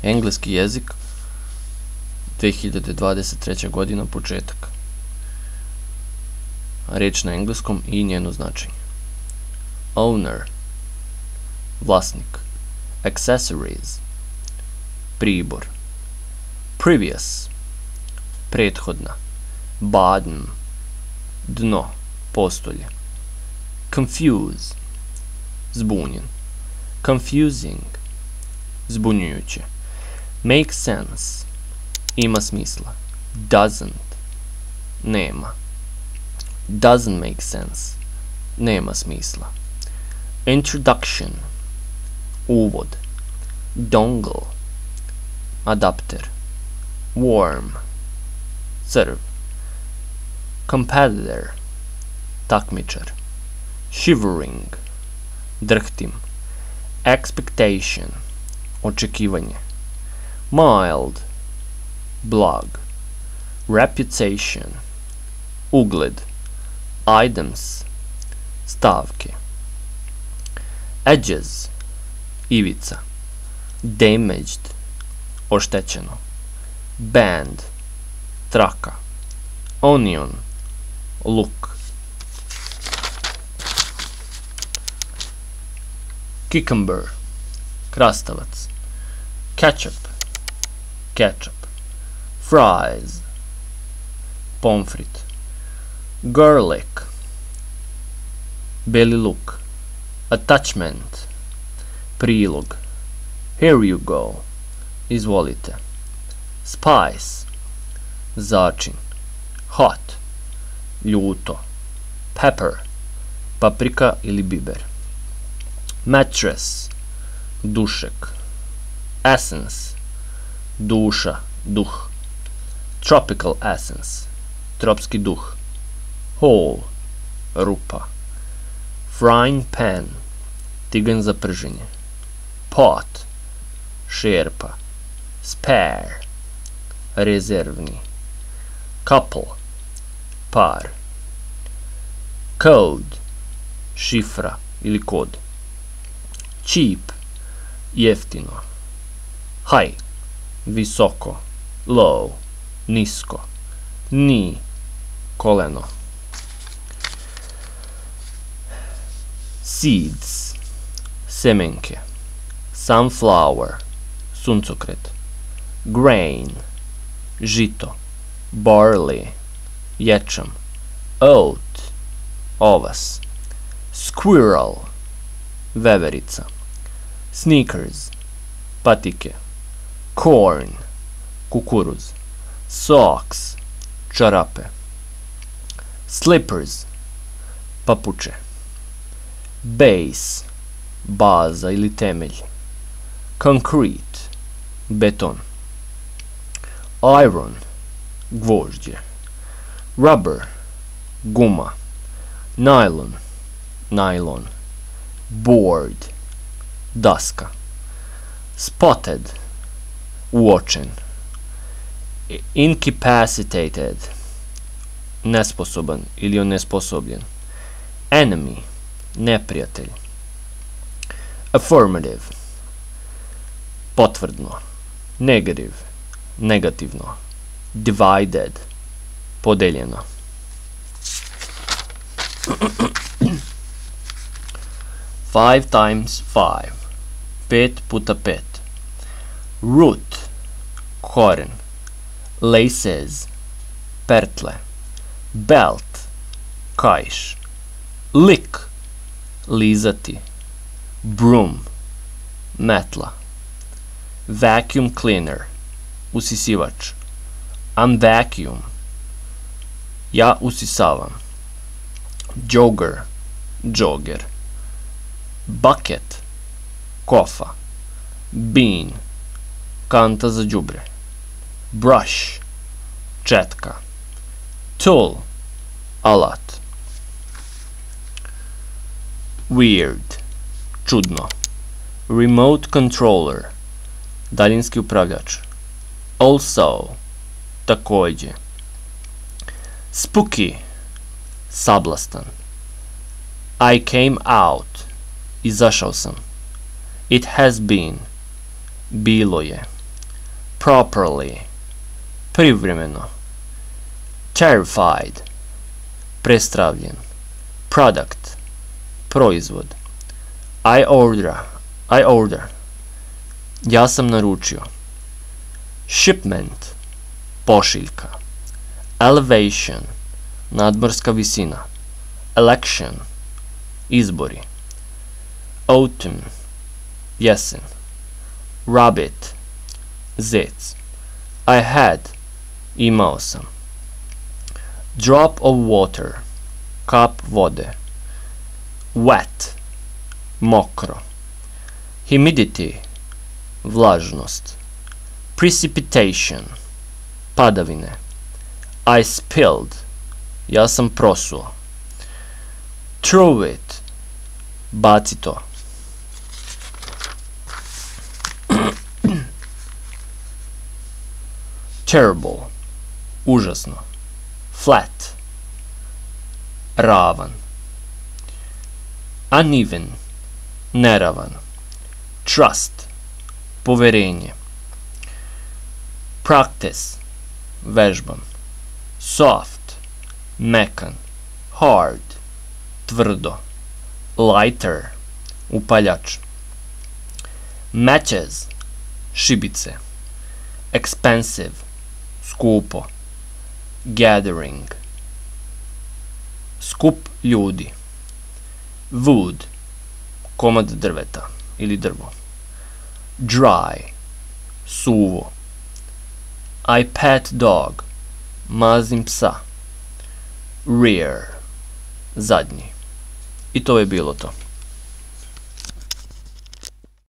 Engleski jezik, 2023. godina, početak. Reč na engleskom i njeno značenje. Owner, vlasnik. Accessories, pribor. Previous, prethodna. Bottom, dno, postolje. Confuse, zbunjen. Confusing, zbunjujuće. Make sense, ima smisla. Doesn't, nema. Doesn't make sense, nema smisla. Introduction, uvod. Dongle, adapter. Worm, crv. Competitor, takmičar. Shivering, drhtim. Expectation, očekivanje. Mild, blag. Reputation, ugled. Items, stavke. Edges, ivica. Damaged, oštećeno. Band, traka. Onion, luk. Cucumber, krastavac. Ketchup, ketchup. Fries, pomfrit. Garlic, beli luk. Attachment, prilog. Here you go, izvolite. Spice, začin. Hot, ljuto. Pepper, paprika ili biber. Mattress, dušek. Essence, duša, duh. Tropical essence, tropski duh. Hole, rupa. Frying pan, tiganj za prženje. Pot, šerpa. Spare, rezervni. Couple, par. Code, šifra ili kod. Cheap, jeftino. High, visoko. Low, nisko. Knee, koleno. Seeds, semenke. Sunflower, suncokret. Grain, žito. Barley, ječam. Oat, ovas. Squirrel, veverica. Sneakers, patike. Corn, kukuruz. Socks, čarape. Slippers, papuče. Base, baza ili temelj. Concrete, beton. Iron, gvožđe. Rubber, guma. Nylon, najlon. Board, daska. Spotted, uočen. Incapacitated, nesposoban ili onesposobljen. Enemy, neprijatelj. Affirmative, potvrdno. Negative, negativno. Divided, podeljeno. 5 times 5, 5 puta 5. Root, koren. Laces, pertle. Belt, kaiš. Lick, lizati. Broom, metla. Vacuum cleaner, usisivač. Unvacuum, ja usisavam. Jogger, jogger. Bucket, kofa. Bean, kanta za đubre. Brush, četka. Tool, alat. Weird, čudno. Remote controller, daljinski upravljač. Also, takođe. Spooky, sablastan. I came out, izašao sam. It has been, bilo je. properly, privremeno, terrified, prestravljen, product, proizvod, I order, ja sam naručio, shipment, pošiljka, elevation, nadmorska visina, election, izbori, autumn, jesen, rabbit, zec, I had, imao sam, drop of water, kap vode, wet, mokro, humidity, vlažnost, precipitation, padavine, I spilled, ja sam prosuo, throw it, baci to, terrible, užasno, flat, ravan, uneven, neravan, trust, poverenje, practice, vežban, soft, mekan, hard, tvrdo, lighter, upaljač, matches, šibice, expensive, skupo, gathering, skup ljudi, wood, komad drveta ili drvo, dry, suvo, I pet dog, mazim psa, rear, zadnji. I to je bilo to.